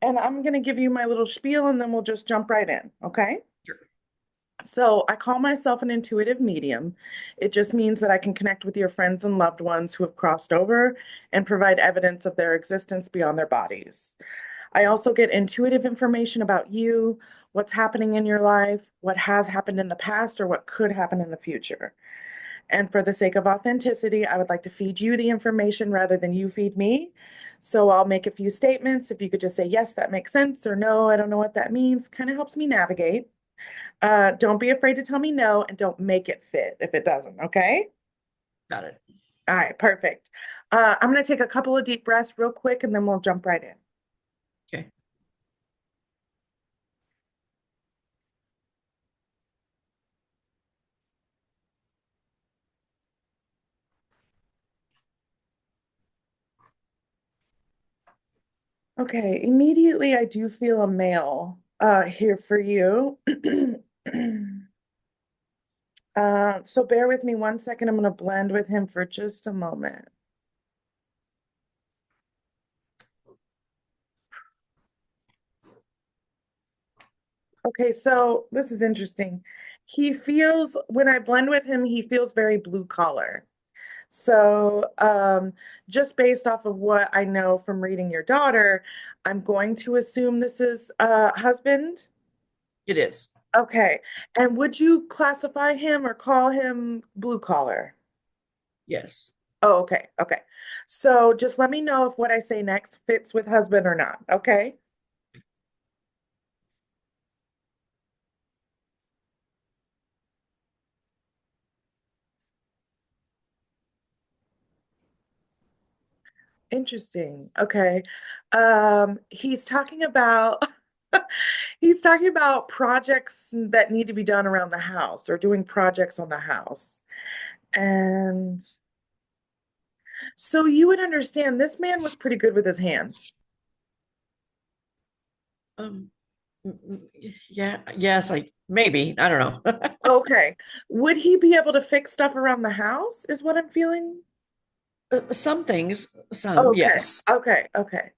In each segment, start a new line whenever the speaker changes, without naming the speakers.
And I'm going to give you my little spiel and then we'll just jump right in. Okay.
Sure.
So I call myself an intuitive medium. It just means that I can connect with your friends and loved ones who have crossed over and provide evidence of their existence beyond their bodies. I also get intuitive information about you, what's happening in your life, what has happened in the past, or what could happen in the future. And for the sake of authenticity, I would like to feed you the information rather than you feed me. So I'll make a few statements. If you could just say, yes, that makes sense, or no, I don't know what that means, kind of helps me navigate. Don't be afraid to tell me no and don't make it fit if it doesn't. Okay.
Got it.
All right. Perfect. I'm going to take a couple of deep breaths real quick and then we'll jump right in.
Okay.
Okay. Immediately, I do feel a male here for you. So bear with me 1 second. I'm going to blend with him for just a moment. Okay, so this is interesting. He feels, when I blend with him, he feels very blue collar. So, just based off of what I know from reading your daughter, I'm going to assume this is husband.
It is.
Okay. And would you classify him or call him blue collar?
Yes.
Oh, okay. Okay. So just let me know if what I say next fits with husband or not. Okay. Interesting. Okay. He's talking about he's talking about projects that need to be done around the house or doing projects on the house. And so you would understand this man was pretty good with his hands.
Um, yeah, yes, like maybe. I don't know.
Okay. Would he be able to fix stuff around the house, is what I'm feeling?
Some things, some,
Okay.
yes.
Okay. Okay.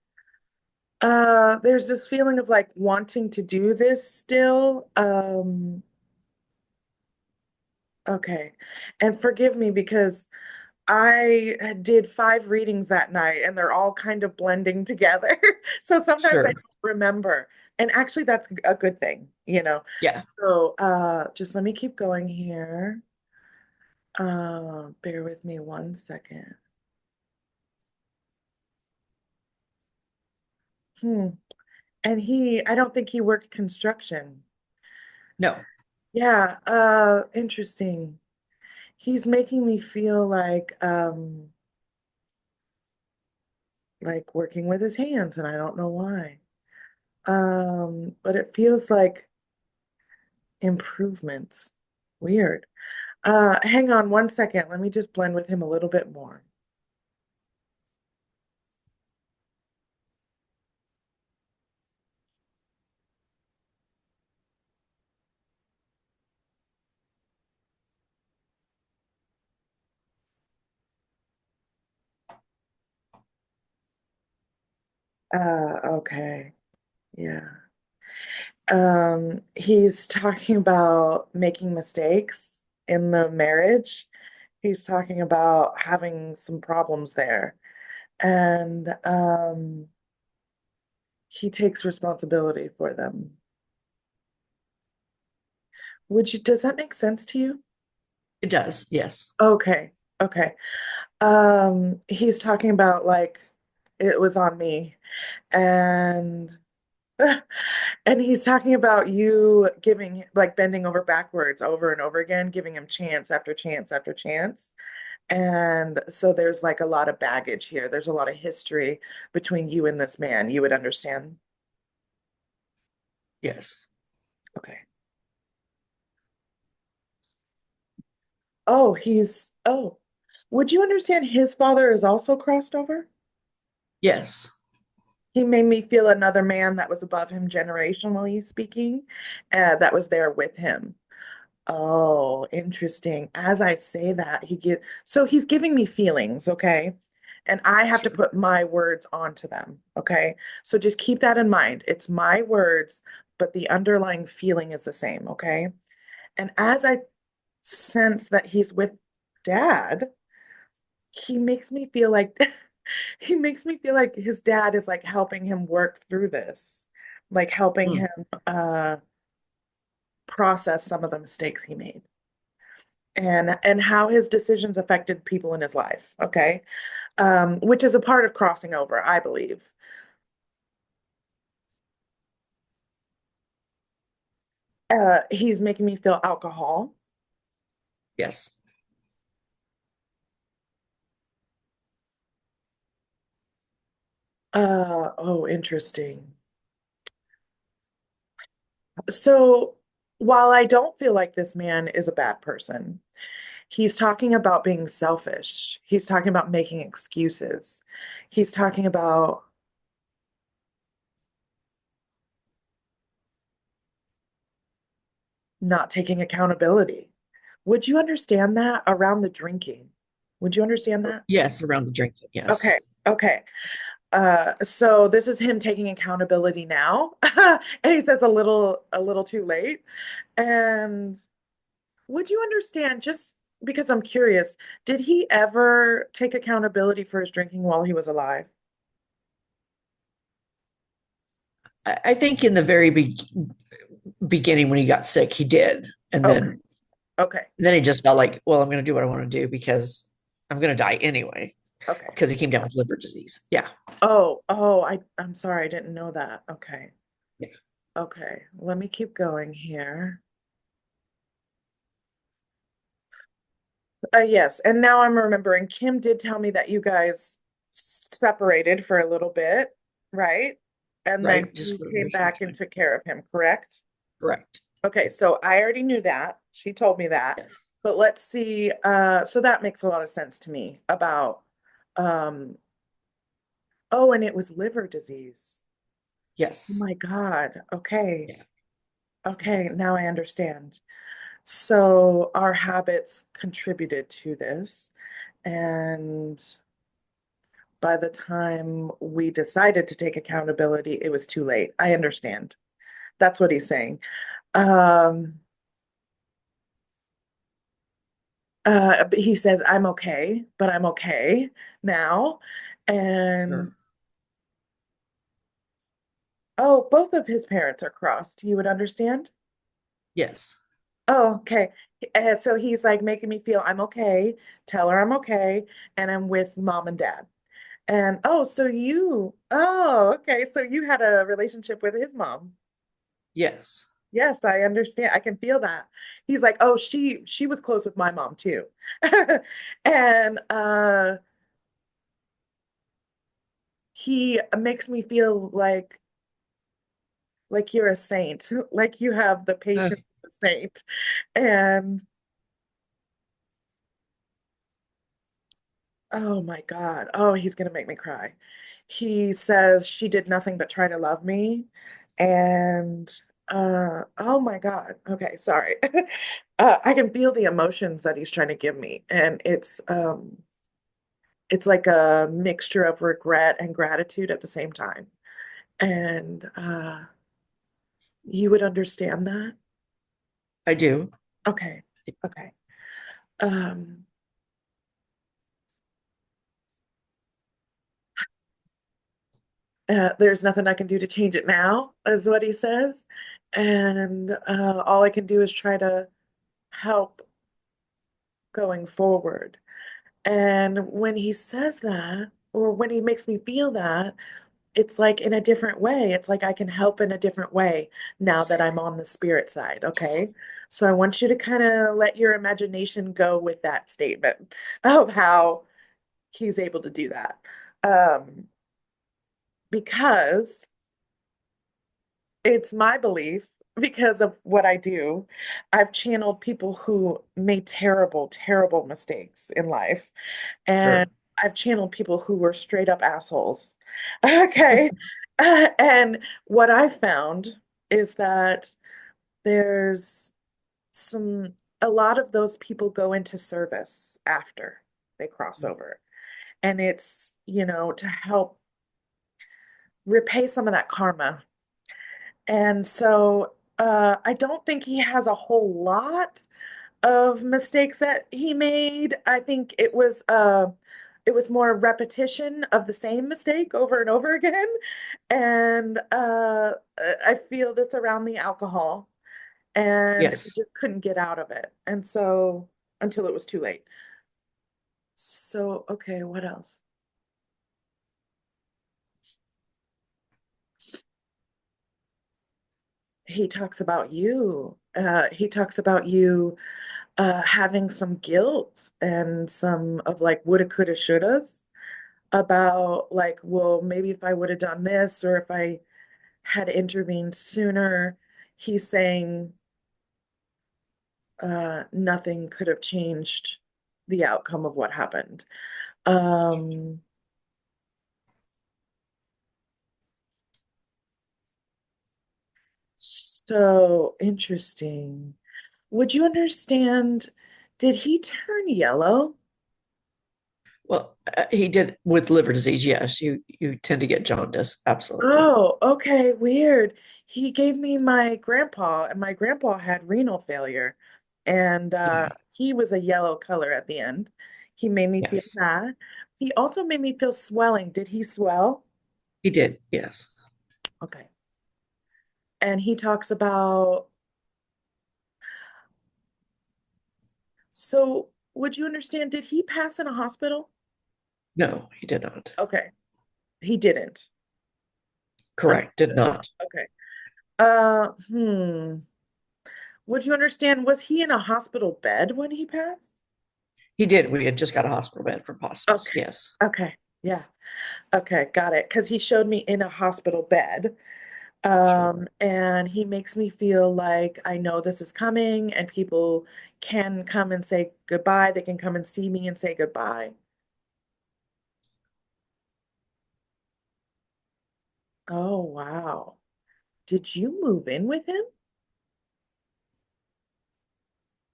There's this feeling of like wanting to do this still. Okay. And forgive me because I did 5 readings that night and they're all kind of blending together. So sometimes I
Sure.
don't remember. And actually that's a good thing, you know.
Yeah.
So just let me keep going here. Bear with me 1 second. Hmm. And I don't think he worked construction.
No.
Yeah, interesting. He's making me feel like working with his hands, and I don't know why. But it feels like improvements. Weird. Hang on 1 second. Let me just blend with him a little bit more. Okay. Yeah. He's talking about making mistakes in the marriage. He's talking about having some problems there. And he takes responsibility for them. Does that make sense to you?
It does. Yes.
Okay. Okay. He's talking about like it was on me and and he's talking about you giving like bending over backwards over and over again, giving him chance after chance after chance. And so there's like a lot of baggage here. There's a lot of history between you and this man. You would understand.
Yes.
Okay. Oh, would you understand his father is also crossed over?
Yes.
He made me feel another man that was above him generationally speaking, that was there with him. Oh, interesting. As I say that, so he's giving me feelings, okay? and I have to
Sure.
put my words onto them. Okay. So just keep that in mind. It's my words, but the underlying feeling is the same. Okay. And as I sense that he's with dad, he makes me feel like he makes me feel like his dad is like helping him work through this, like helping
Mm.
him process some of the mistakes he made and how his decisions affected people in his life. Okay. Which is a part of crossing over, I believe. He's making me feel alcohol.
Yes.
Oh, interesting. So while I don't feel like this man is a bad person, he's talking about being selfish. He's talking about making excuses. He's talking about not taking accountability. Would you understand that around the drinking? Would you understand that?
Yes, around the drinking.
Okay,
Yes.
okay. So this is him taking accountability now. And he says a little too late. And would you understand, just because I'm curious, did he ever take accountability for his drinking while he was alive?
I think in the very beginning when he got sick, he did. And
Okay,
then
okay,
then he just felt like, well, I'm going to do what I want to do because I'm going to die anyway
okay.
because he came down with liver disease. Yeah.
Oh, I'm sorry, I didn't know that. Okay,
Yeah.
okay. Let me keep going here. Yes, and now I'm remembering Kim did tell me that you guys separated for a little bit, right? And then
Right. Just
you
for a
came
very short
back and
time.
took care of him, correct?
Correct.
Okay, so I already knew that. She told me that.
Yes.
But let's see, so that makes a lot of sense to me about um oh, and it was liver disease. Oh
Yes.
my God. Okay.
Yeah.
Okay, now I understand. So our habits contributed to this. And by the time we decided to take accountability, it was too late. I understand. That's what he's saying. Um, but he says, I'm okay, but I'm okay now. And
Sure.
oh, both of his parents are crossed. You would understand?
Yes.
Oh, okay. So he's like making me feel I'm okay, tell her I'm okay, and I'm with mom and dad. And oh, okay. So you had a relationship with his mom.
Yes.
Yes, I understand. I can feel that. He's like, "Oh, she was close with my mom too." And he makes me feel like you're a saint, like you have the patience
Okay.
of a saint. And oh my God. Oh, he's gonna make me cry. He says she did nothing but try to love me. And oh my God. Okay, sorry. I can feel the emotions that he's trying to give me. And it's like a mixture of regret and gratitude at the same time. And you would understand that?
I do.
Okay. Okay. Um, there's nothing I can do to change it now, is what he says. And all I can do is try to help going forward. And when he says that, or when he makes me feel that, it's like in a different way. It's like I can help in a different way now that I'm on the spirit side. Okay. So I want you to kind of let your imagination go with that statement of how he's able to do that. Um, because it's my belief, because of what I do, I've channeled people who made terrible, terrible mistakes in life. And
Sure.
I've channeled people who were straight up assholes. Okay. And what I found is that there's some, a lot of those people go into service after they cross over. and it's, to help repay some of that karma. And so I don't think he has a whole lot of mistakes that he made. I think it was more repetition of the same mistake over and over again. And I feel this around the alcohol, and he
Yes.
just couldn't get out of it. And so until it was too late. So, okay, what else? He talks about you. He talks about you having some guilt and some of like woulda, coulda, shouldas about like, well, maybe if I would have done this or if I had intervened sooner. He's saying nothing could have changed the outcome of what happened. Um, so interesting. Would you understand? Did he turn yellow?
Well, he did with liver disease. Yes, you tend to get jaundice. Absolutely.
Oh, okay, weird. He gave me my grandpa, and my grandpa had renal failure, and
Yeah.
he was a yellow color at the end. He made me feel
Yes,
that. He also made me feel swelling. Did he swell?
he did. Yes.
Okay. And he talks about, so would you understand, did he pass in a hospital?
No, he did not.
Okay. He didn't.
Correct. Did
Understood.
not.
Okay. Hmm. Would you understand, was he in a hospital bed when he passed?
He did. We had just got a hospital bed from hospice.
Okay.
Yes.
Okay. Yeah. Okay, got it. Because he showed me in a hospital bed.
Sure.
And he makes me feel like I know this is coming and people can come and say goodbye. They can come and see me and say goodbye. Oh, wow. Did you move in with him?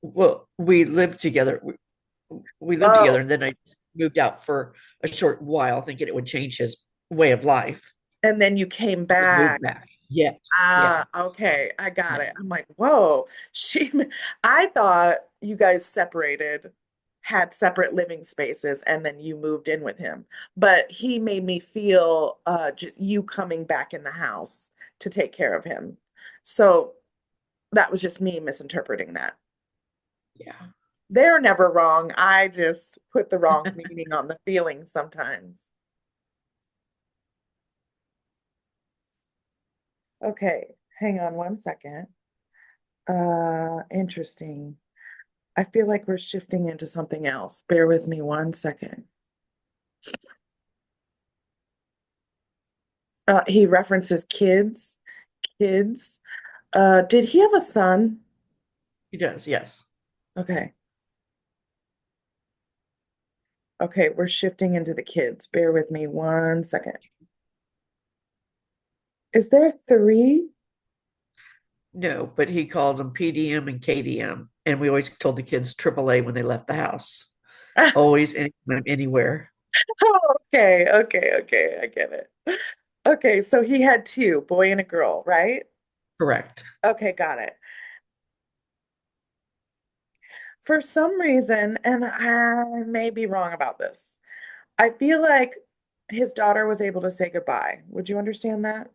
Well, we lived together. We lived together,
Oh,
and then I moved out for a short while, thinking it would change his way of life.
and then you came
We
back.
moved back. Yes. Yeah.
Ah, okay. I got
Yeah.
it. I'm like, whoa. I thought you guys separated, had separate living spaces, and then you moved in with him. But he made me feel you coming back in the house to take care of him. So that was just me misinterpreting that.
Yeah.
They're never wrong. I just put the wrong meaning on the feeling sometimes. Okay, hang on one second. Interesting. I feel like we're shifting into something else. Bear with me one second. He references kids, kids. Did he have a son?
He does. Yes.
Okay. Okay, we're shifting into the kids. Bear with me one second. Is there three?
No, but he called them PDM and KDM, and we always told the kids AAA when they left the house. Always, anytime, anywhere.
Oh, okay, okay, okay. I get it. Okay, so he had two, boy and a girl, right?
Correct.
Okay, got it. For some reason, and I may be wrong about this, I feel like his daughter was able to say goodbye. Would you understand that?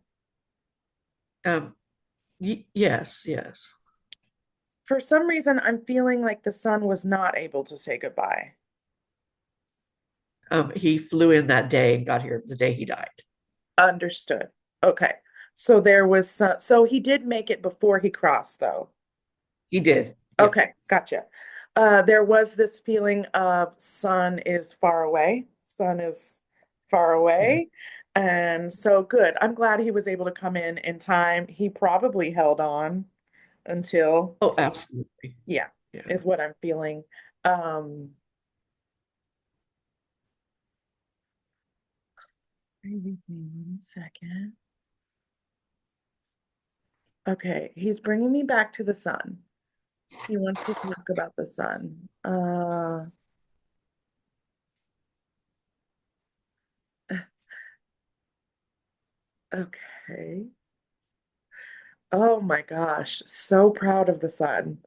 Um, yes, yes.
For some reason, I'm feeling like the son was not able to say goodbye.
He flew in that day and got here the day he died.
Understood. Okay. So there was so he did make it before he crossed, though.
He did. Yeah.
Okay, gotcha. There was this feeling of son is far away, son is far
Yeah.
away. And so good. I'm glad he was able to come in time. He probably held on until,
Oh, absolutely.
yeah,
Yeah.
is what I'm feeling. Um, bear with me one second. Okay, he's bringing me back to the sun. He wants to talk about the sun. Okay. Oh my gosh. So proud of the son.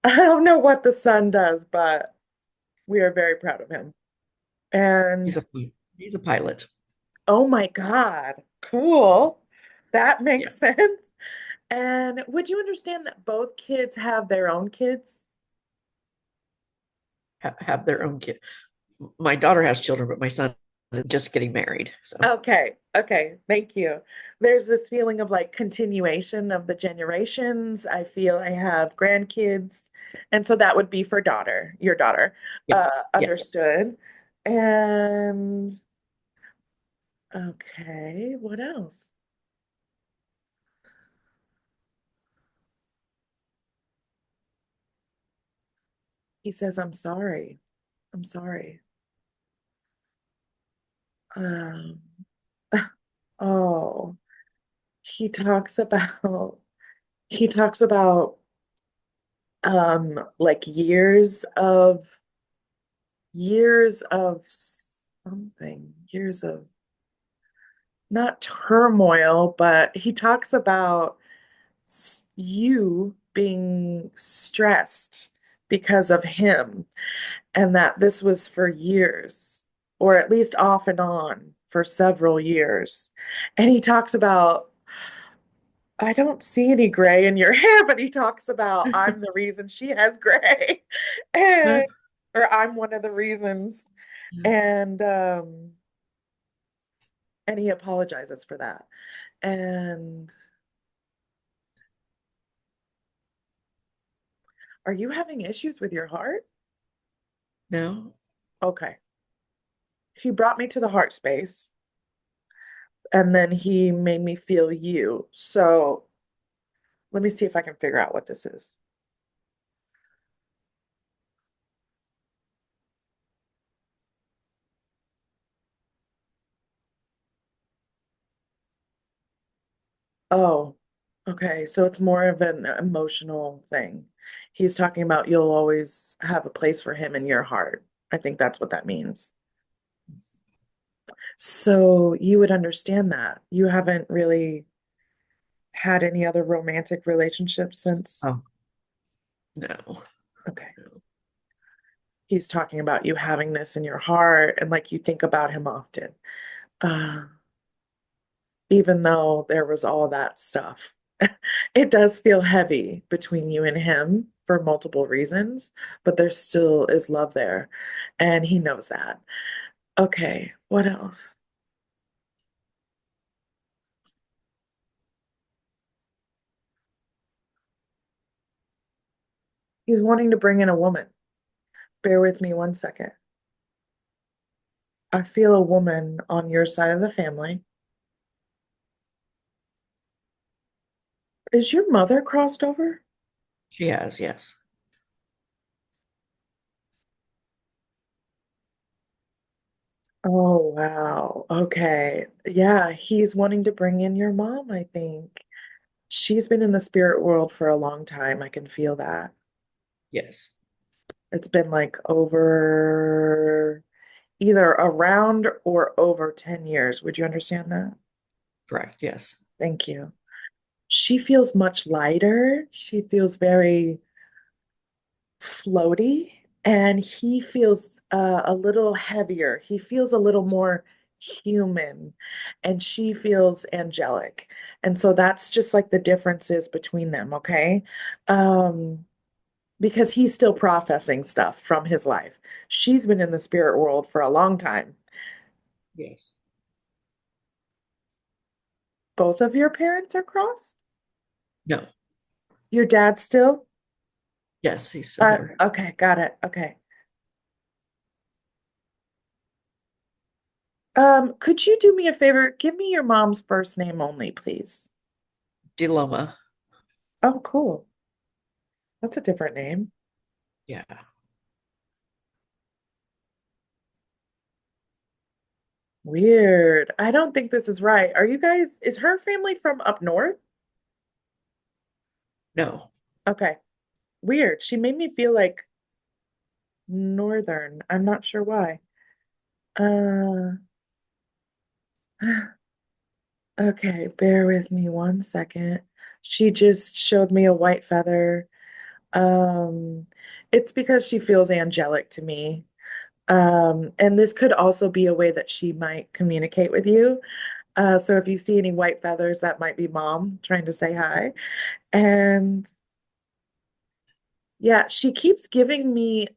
I don't know what the son does, but we are very proud of him.
He's
And
a he's a pilot.
oh my God, cool. That
Yeah,
makes sense. And would you understand that both kids have their own kids?
have their own kid. My daughter has children, but my son is just getting married. So,
Okay, okay, thank you. There's this feeling of like continuation of the generations. I feel I have grandkids, and so that would be for daughter, your daughter.
yes, yes.
Understood. And okay, what else? He says, I'm sorry. I'm sorry. Um, oh, he talks about he talks about like years of something, years of not turmoil, but he talks about you being stressed because of him, and that this was for years, or at least off and on for several years. And he talks about, I don't see any gray in your hair, but he talks about, I'm the reason she has gray.
Uh,
And, or I'm one of the reasons. And and he apologizes for that. And are you having issues with your heart?
no,
Okay. He brought me to the heart space and then he made me feel you. So let me see if I can figure out what this is. Oh, okay. So it's more of an emotional thing. He's talking about you'll always have a place for him in your heart. I think that's what that means. So you would understand that. You haven't really had any other romantic relationships since.
oh, no,
Okay.
no.
He's talking about you having this in your heart and like you think about him often. Uh, Even though there was all that stuff. It does feel heavy between you and him for multiple reasons, but there still is love there, and he knows that. Okay, what else? He's wanting to bring in a woman. Bear with me 1 second. I feel a woman on your side of the family. Is your mother crossed over?
She has, yes.
Oh, wow. Okay. Yeah, he's wanting to bring in your mom, I think. She's been in the spirit world for a long time. I can feel that.
Yes,
It's been like over either around or over 10 years. Would you understand that?
correct. Yes,
Thank you. She feels much lighter. She feels very floaty, and he feels a little heavier. He feels a little more human, and she feels angelic. And so that's just like the differences between them, okay? Um, because he's still processing stuff from his life. She's been in the spirit world for a long time.
yes.
Both of your parents are crossed?
No,
Your dad still?
yes, he's still here.
Okay, got it. Okay. Could you do me a favor? Give me your mom's first name only, please.
Deloma.
Oh, cool. That's a different name.
Yeah.
Weird. I don't think this is right. Are you guys, is her family from up north?
No.
Okay. Weird. She made me feel like northern. I'm not sure why. Uh, Okay, bear with me 1 second. She just showed me a white feather. Um, it's because she feels angelic to me. And this could also be a way that she might communicate with you. So if you see any white feathers, that might be mom trying to say hi. And yeah, she keeps giving me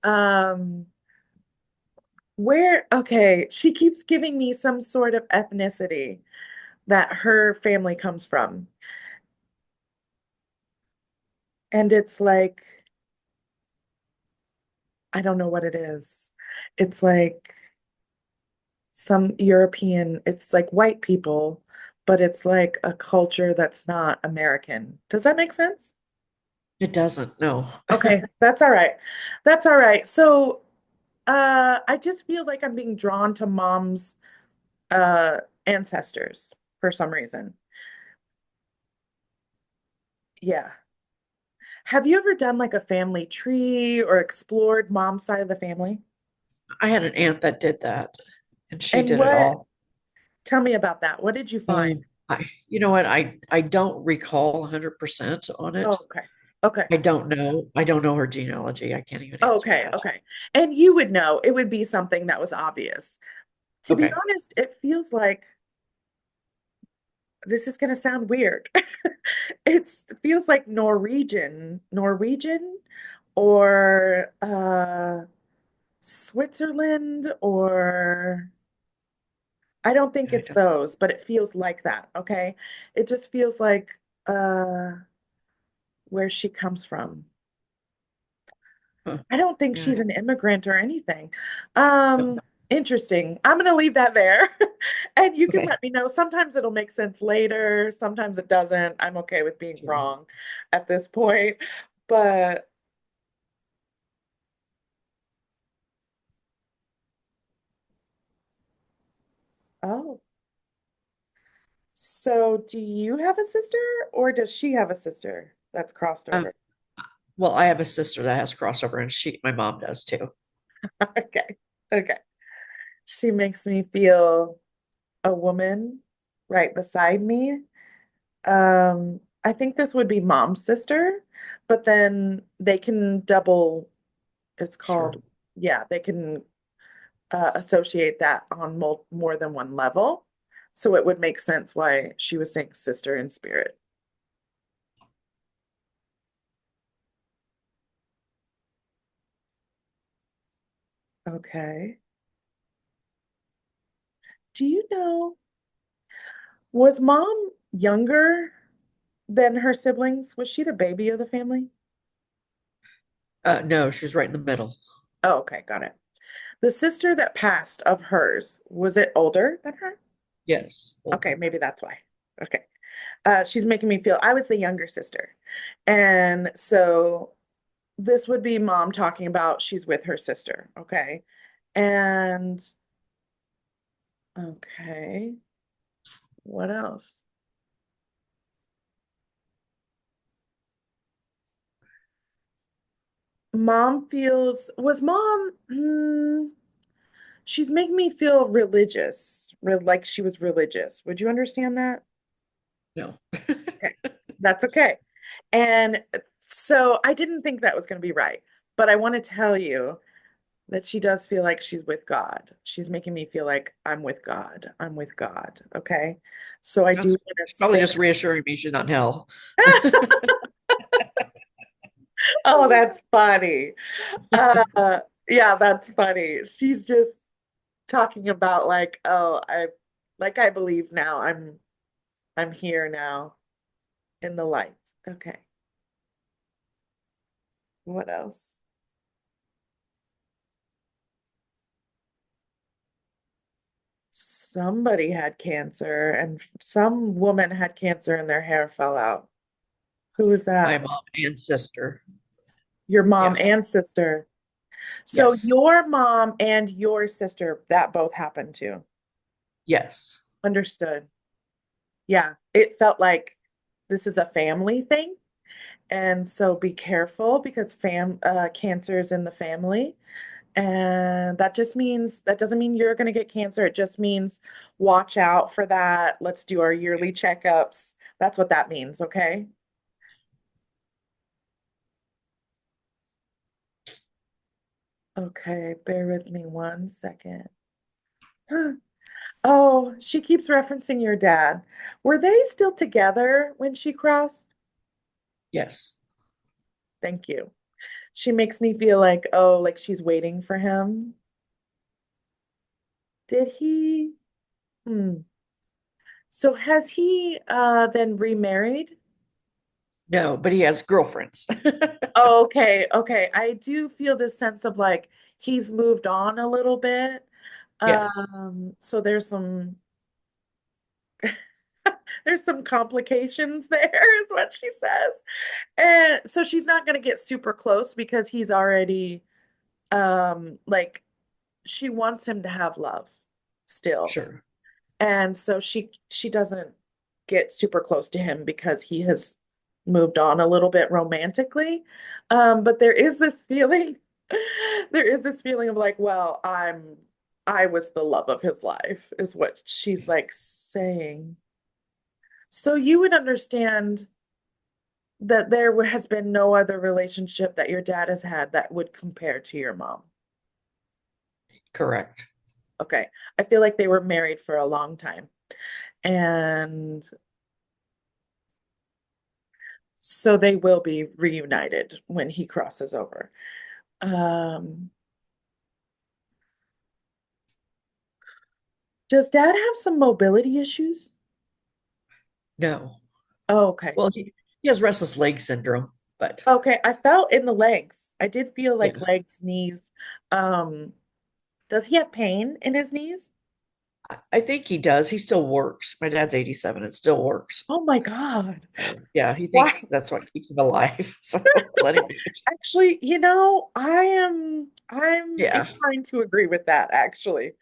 she keeps giving me some sort of ethnicity that her family comes from. And it's like, I don't know what it is. It's like some European, it's like white people, but it's like a culture that's not American. Does that make sense?
It doesn't, no.
Okay, that's all right. That's all right. So, I just feel like I'm being drawn to mom's ancestors for some reason. Yeah. Have you ever done like a family tree or explored mom's side of the family?
I had an aunt that did that, and she
And
did it
what,
all.
tell me about that. What did you find?
You know what? I don't recall 100% on
Oh,
it.
okay. Okay.
I don't know. I don't know her genealogy. I can't even answer
Okay.
that.
Okay. And you would know it would be something that was obvious. To be
Okay.
honest, it feels like this is going to sound weird. It feels like Norwegian or Switzerland or I don't think
I
it's
don't,
those, but it feels like that, okay? It just feels like uh where she comes from.
huh,
I don't think
yeah,
she's an immigrant or anything.
no.
Interesting. I'm gonna leave that there. And you can
Okay.
let me know. Sometimes it'll make sense later, sometimes it doesn't. I'm okay with being
Sure.
wrong at this point. But oh, so do you have a sister or does she have a sister that's crossed
Um,
over?
well, I have a sister that has crossover, and my mom does too.
Okay. Okay. She makes me feel a woman right beside me. I think this would be mom's sister, but then they can double, it's
Sure.
called, yeah, they can associate that on more than one level. So it would make sense why she was saying sister in spirit. Okay. Do you know, was mom younger than her siblings? Was she the baby of the family?
No, she's right in the middle.
Oh, okay, got it. The sister that passed of hers, was it older than her?
Yes,
Okay,
older.
maybe that's why. Okay. She's making me feel I was the younger sister. And so this would be mom talking about she's with her sister. Okay. And okay, what else? Was mom, she's making me feel religious, like she was religious. Would you understand that?
No.
Okay, that's okay. And so I didn't think that was going to be right, but I want to tell you that she does feel like she's with God. She's making me feel like I'm with God. I'm with God. Okay. So I do
That's
want to
She's probably
say
just reassuring me she's not in hell.
that. Oh, that's funny. Yeah, that's funny. She's just talking about like, oh, I believe now. I'm here now in the light. Okay. What else? Somebody had cancer and some woman had cancer and their hair fell out. Who is
My
that?
mom and sister.
Your mom
Yeah.
and sister. So
Yes.
your mom and your sister, that both happened to.
Yes.
Understood. Yeah, it felt like this is a family thing. And so be careful because cancers in the family. And that doesn't mean you're going to get cancer. It just means watch out for that. Let's do our yearly checkups. That's what that means, okay? Okay, bear with me 1 second. Oh, she keeps referencing your dad. Were they still together when she crossed?
Yes.
Thank you. She makes me feel like, oh, like she's waiting for him. Did he? Hmm. So has he then remarried?
No, but he has girlfriends.
Oh, okay, okay. I do feel this sense of like he's moved on a little bit.
Yes,
So there's some complications there, is what she says. And so she's not gonna get super close because he's already like she wants him to have love still.
sure.
And so she doesn't get super close to him because he has moved on a little bit romantically. But there is this feeling, there is this feeling of like, well, I was the love of his life, is what she's like saying. So you would understand that there has been no other relationship that your dad has had that would compare to your mom.
Correct.
Okay. I feel like they were married for a long time. And so they will be reunited when he crosses over. Um, does dad have some mobility issues?
No.
Oh, okay.
Well, he has restless leg syndrome, but
Okay, I felt in the legs. I did feel like
yeah,
legs, knees. Um, does he have pain in his knees?
I think he does. He still works. My dad's 87. It still works.
Oh my God.
So, yeah, he
Wow.
thinks that's what keeps him alive. So let him do it.
Actually, I'm
Yeah,
inclined to agree with that actually.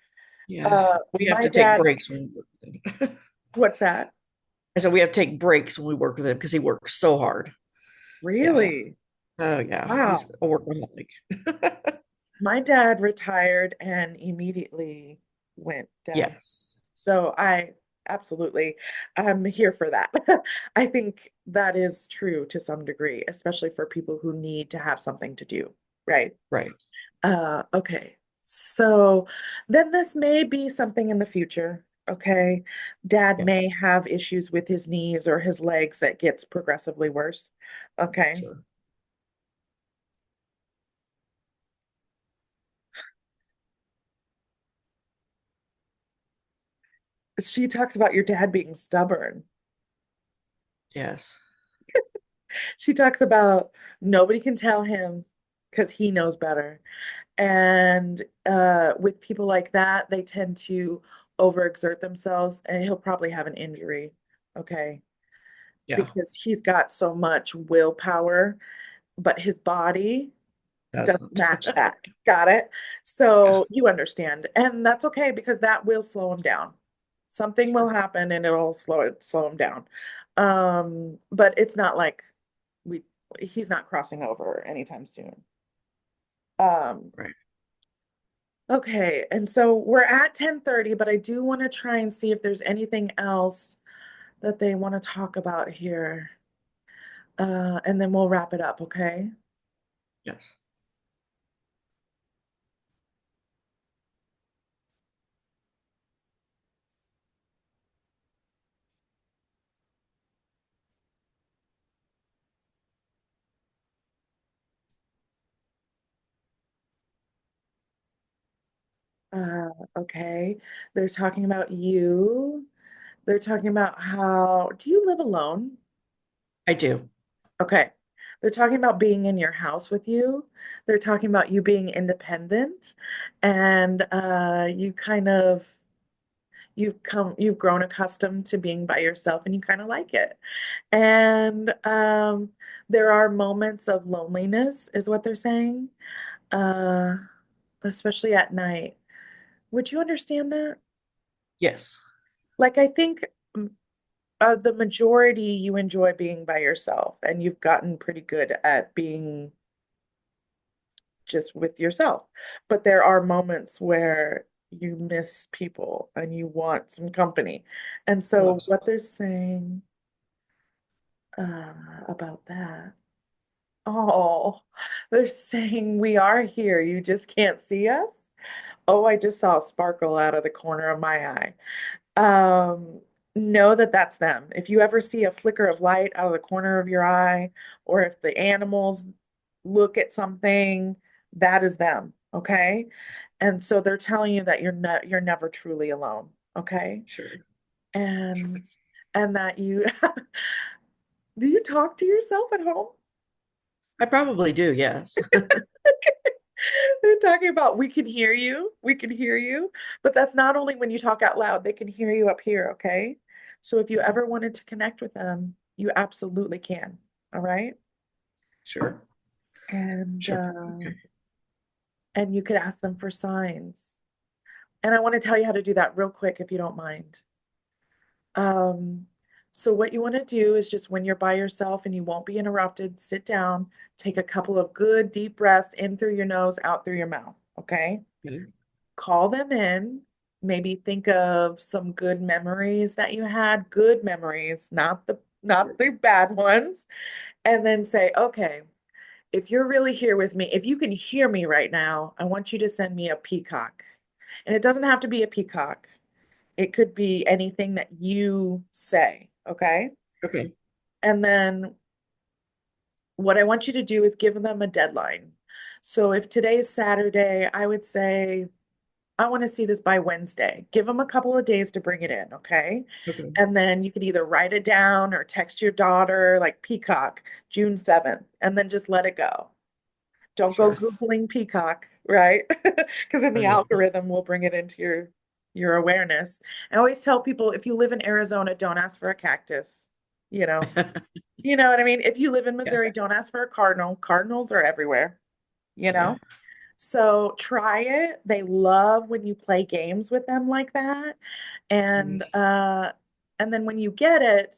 yeah. We have
My
to take
dad,
breaks when we work with him.
what's that?
I said we have to take breaks when we work with him because he works so hard. Yeah.
Really?
Oh, yeah. He's
Wow.
a workaholic.
My dad retired and immediately went down.
Yes.
So I absolutely, I'm here for that. I think that is true to some degree, especially for people who need to have something to do, right?
Right.
Okay. So then this may be something in the future. Okay. Dad
Yeah.
may have issues with his knees or his legs that gets progressively worse. Okay.
Sure.
She talks about your dad being stubborn.
Yes.
She talks about nobody can tell him because he knows better. And with people like that, they tend to overexert themselves, and he'll probably have an injury. Okay.
Yeah.
Because he's got so much willpower, but his body doesn't
Doesn't.
match that. Got it?
Yeah.
So you understand. And that's okay because that will slow him down. Something will
Sure.
happen and it'll slow him down. But it's not like we he's not crossing over anytime soon. Um,
Right.
okay, and so we're at 10:30, but I do want to try and see if there's anything else that they want to talk about here. And then we'll wrap it up, okay?
Yes.
Uh, okay. They're talking about you. They're talking about how, do you live alone?
I do.
Okay. They're talking about being in your house with you. They're talking about you being independent and you've grown accustomed to being by yourself and you kind of like it. And there are moments of loneliness, is what they're saying, uh, especially at night. Would you understand that?
Yes.
Like, I think the majority you enjoy being by yourself, and you've gotten pretty good at being just with yourself. But there are moments where you miss people and you want some company. And
Oh,
so what
absolutely.
they're saying about that, oh, they're saying we are here. You just can't see us. Oh, I just saw a sparkle out of the corner of my eye. Um, know that that's them. If you ever see a flicker of light out of the corner of your eye, or if the animals look at something, that is them, okay? And so they're telling you that you're never truly alone, okay?
Sure. Sure.
And that you do you talk to yourself at home?
I probably do, yes.
They're talking about we can hear you, but that's not only when you talk out loud, they can hear you up here, okay? So if you ever wanted to connect with them, you absolutely can, all right?
Sure.
And
Sure. Okay.
you could ask them for signs. And I want to tell you how to do that real quick if you don't mind. Um, so what you want to do is just when you're by yourself and you won't be interrupted, sit down, take a couple of good deep breaths in through your nose, out through your mouth, okay?
Okay.
Call them in, maybe think of some good memories that you had, good memories, not the bad ones, and then say, okay, if you're really here with me, if you can hear me right now, I want you to send me a peacock. And it doesn't have to be a peacock. It could be anything that you say, okay?
Okay.
And then what I want you to do is give them a deadline. So if today's Saturday, I would say I want to see this by Wednesday. Give them a couple of days to bring it in, okay?
Okay.
And then you can either write it down or text your daughter, like Peacock, June 7th, and then just let it go. Don't go
Sure.
Googling Peacock, right? Because then the
Right.
algorithm will bring it into your awareness. I always tell people if you live in Arizona, don't ask for a cactus. You know, you know what I mean? If you live in
Yeah.
Missouri, don't ask for a cardinal. Cardinals are everywhere, you
Yeah.
know? So try it. They love when you play games with them like that.
Mhm.
And then when you get it,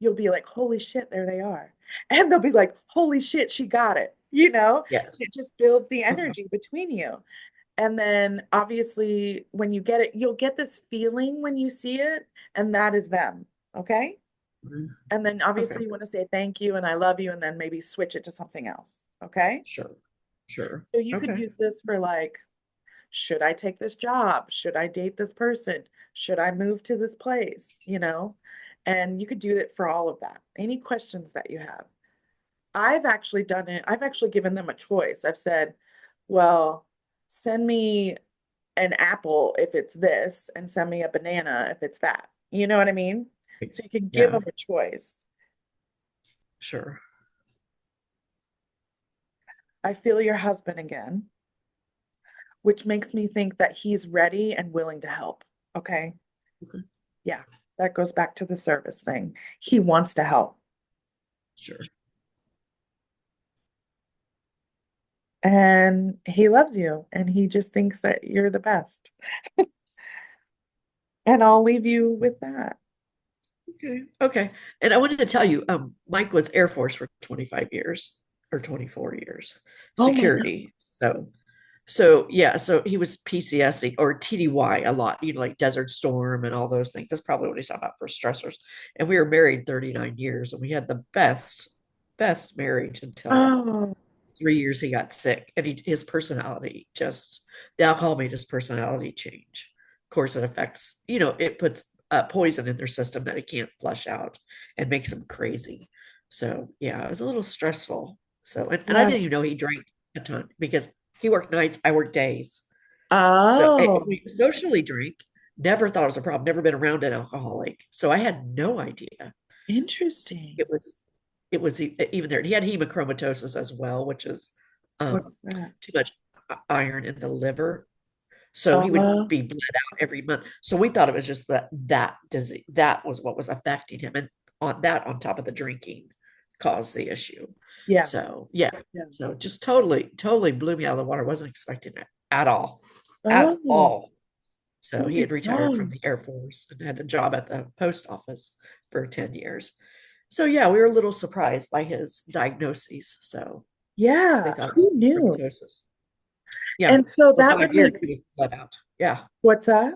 you'll be like, holy shit, there they are. And they'll be like, holy shit, she got it. You know,
Yes.
it just builds the
Okay.
energy between you. And then obviously when you get it, you'll get this feeling when you see it, and that is them. Okay.
Mhm.
And then
Okay.
obviously you want to say thank you and I love you, and then maybe switch it to something else. Okay.
Sure. Sure.
So you could
Okay.
use this for like, should I take this job? Should I date this person? Should I move to this place? You know, and you could do it for all of that. Any questions that you have. I've actually done it. I've actually given them a choice. I've said, well, send me an apple if it's this, and send me a banana if it's that. You know what I mean? So you can give
Yeah.
them a choice.
Sure.
I feel your husband again, which makes me think that he's ready and willing to help. Okay.
Okay.
Yeah, that goes back to the service thing. He wants to help
Sure.
and he loves you and he just thinks that you're the best. And I'll leave you with that.
Okay. Okay. And I wanted to tell you, Mike was Air Force for 25 years or 24 years,
Oh my God.
security. So yeah, so he was PCSing or TDY a lot, like Desert Storm and all those things. That's probably what he's talking about for stressors. And we were married 39 years and we had the best marriage until
Oh,
3 years he got sick. And his personality just, the alcohol made his personality change. Of course, it affects, it puts poison in their system that it can't flush out and makes them crazy. So yeah, it was a little stressful. So, and I
yeah.
didn't even know he drank a ton because he worked nights, I worked days. So
Oh,
we socially drink, never thought it was a problem, never been around an alcoholic. So I had no idea
interesting.
it was even there. He had hemochromatosis as well, which is
What's
um,
that?
too much iron in the liver. So he would
Uh,
be bled out every month. So we thought it was just that disease that was what was affecting him, and on top of the drinking caused the issue.
yeah.
So yeah,
Yeah.
so just totally blew me out of the water. Wasn't expecting it at all, at
Oh,
all. So
oh
he
my
had retired from
God.
the Air Force and had a job at the post office for 10 years. So yeah, we were a little surprised by his diagnoses. So They
Yeah,
thought it was
who knew?
hemochromatosis. Yeah,
And so
for
that would
5 years
make,
he was bled out. Yeah,
what's that?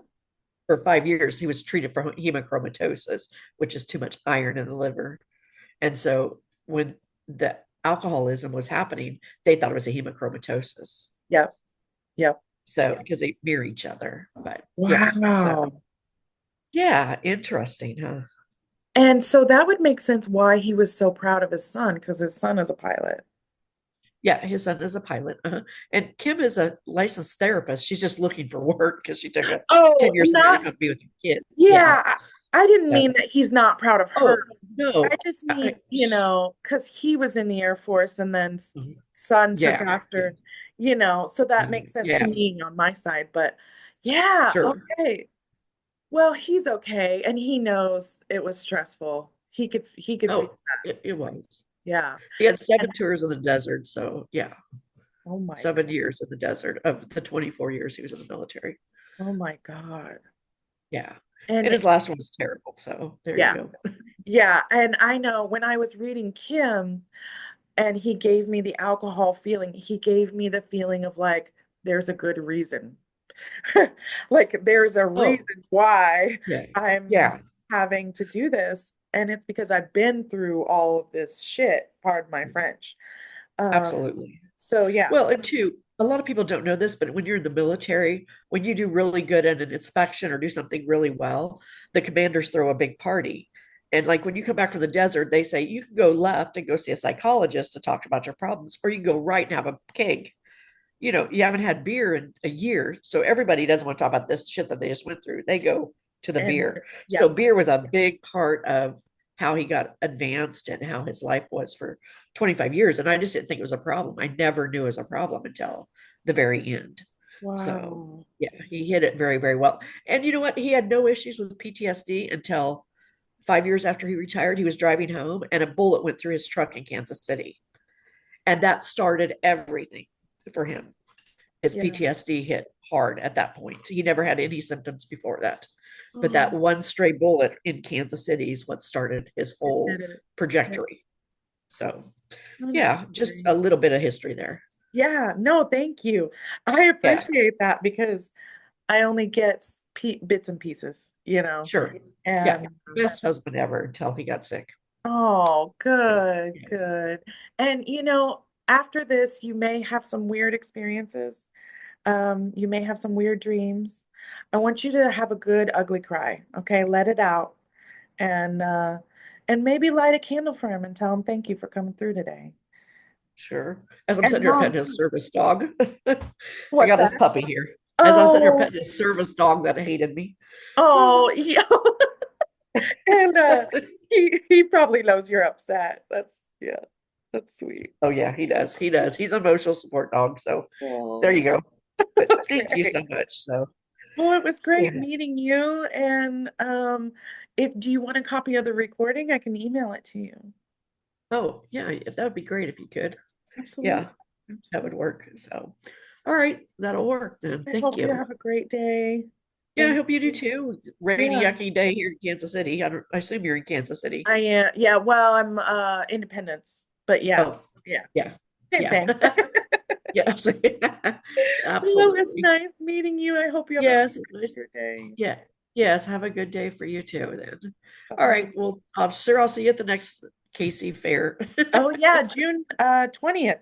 for 5 years he was treated for hemochromatosis, which is too much iron in the liver. And so when the alcoholism was happening, they thought it was a hemochromatosis.
Yep, yep.
So because they mirror each other. But yeah, so
Wow.
yeah, interesting, huh?
And so that would make sense why he was so proud of his son, because his son is a pilot.
Yeah, his son is a pilot. And Kim is a licensed therapist. She's just looking for work because she took a
Oh,
10-year
not,
sabbatical to be with her kids. Yeah.
yeah. I didn't
So,
mean that he's not proud of her.
oh,
I
no.
just mean, because he was in the Air Force and then son took
Yeah.
after, so that makes sense to
Yeah,
me on my side. But yeah,
sure.
okay. Well, he's okay, and he knows it was stressful. He could feel
Oh,
that.
it was.
Yeah.
He had
And
7 tours in the desert. So, yeah,
oh my
7 years in the desert of the 24 years he was in the military.
oh my God.
Yeah. And
And
his last one was terrible. So, there you
yeah,
go.
yeah. And I know when I was reading Kim and he gave me the alcohol feeling, he gave me the feeling of like, there's a good reason. Like there's a
Oh,
reason why
yeah.
I'm
Yeah,
having to do this. And it's because I've been through all of this shit, pardon my French. Um,
absolutely.
so yeah.
Well, and two, a lot of people don't know this, but when you're in the military, when you do really good at an inspection or do something really well, the commanders throw a big party. And like when you come back from the desert, they say you can go left and go see a psychologist to talk about your problems, or you can go right and have a keg. You haven't had beer in a year. So everybody doesn't want to talk about this shit that they just went through. They go to the
And
beer. So
yep.
beer was a big part of how he got advanced and how his life was for 25 years. And I just didn't think it was a problem. I never knew it was a problem until the very end. So
Wow.
yeah, he hit it very, very well. And you know what? He had no issues with PTSD until 5 years after he retired. He was driving home and a bullet went through his truck in Kansas City. And that started everything for him. His
Yeah.
PTSD hit hard at that point. He never had any symptoms before that. But that
Oh,
one stray bullet in Kansas City is what started his
it
whole
did it. Yeah.
trajectory. So,
I'm
yeah, just
sorry.
a little bit of history there.
Yeah, no, thank you. I
Yeah,
appreciate that because I only get bits and pieces.
sure. Yeah,
And
best husband ever until he got sick.
oh,
Yeah,
good,
yeah.
good. And after this, you may have some weird experiences. You may have some weird dreams. I want you to have a good ugly cry. Okay, let it out and maybe light a candle for him and tell him thank you for coming through today.
Sure. As I'm
And
sitting here
mom
petting his
too.
service dog, I
What's
got this
that?
puppy here. As I'm sitting here
Oh,
petting his service dog that hated me.
oh, yeah. And he probably knows you're upset. Yeah, that's sweet.
Oh yeah, he does. He does. He's an emotional support dog. So there you
Oh,
go. But thank you
okay.
so much. So
Well, it was
yeah.
great meeting you. And if do you want a copy of the recording, I can email it to you.
Oh yeah, that would be great if you could.
Absolutely.
Yeah, that would
Absolutely.
work. So all right, that'll work then.
I
Thank
hope you
you.
have a great day.
Yeah, I
Thank
hope you do
you.
too. Rainy,
Yeah.
yucky day here in Kansas City. I assume you're in Kansas City.
I am. Yeah. Well, I'm Independence, but yeah.
Oh,
Yeah.
yeah.
Same
Yeah.
thing.
Yes.
Well, it's
Absolutely.
nice meeting you. I hope you have a
Yes,
great
it's
rest of
nice.
your day.
Yeah. Yes. Have a good day for you too then. All
Bye-bye.
right. Well, I'm sure I'll see you at the next KC fair.
Oh yeah, June 20th.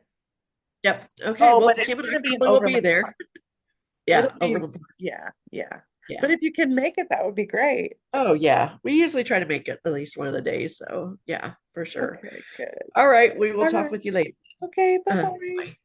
Yep. Okay.
Oh,
Well,
but
Kim
it's
and I
gonna be in
probably will be
Overland
there.
Park. It'll
Yeah,
be,
Overland Park.
yeah, yeah. But
Yeah.
if you can make it, that would be great.
Oh, yeah. We usually try to make it at least one of the days. So, yeah, for sure.
Okay, good.
All right. We will
All
talk
right.
with you later.
Okay, bye-bye.
Bye.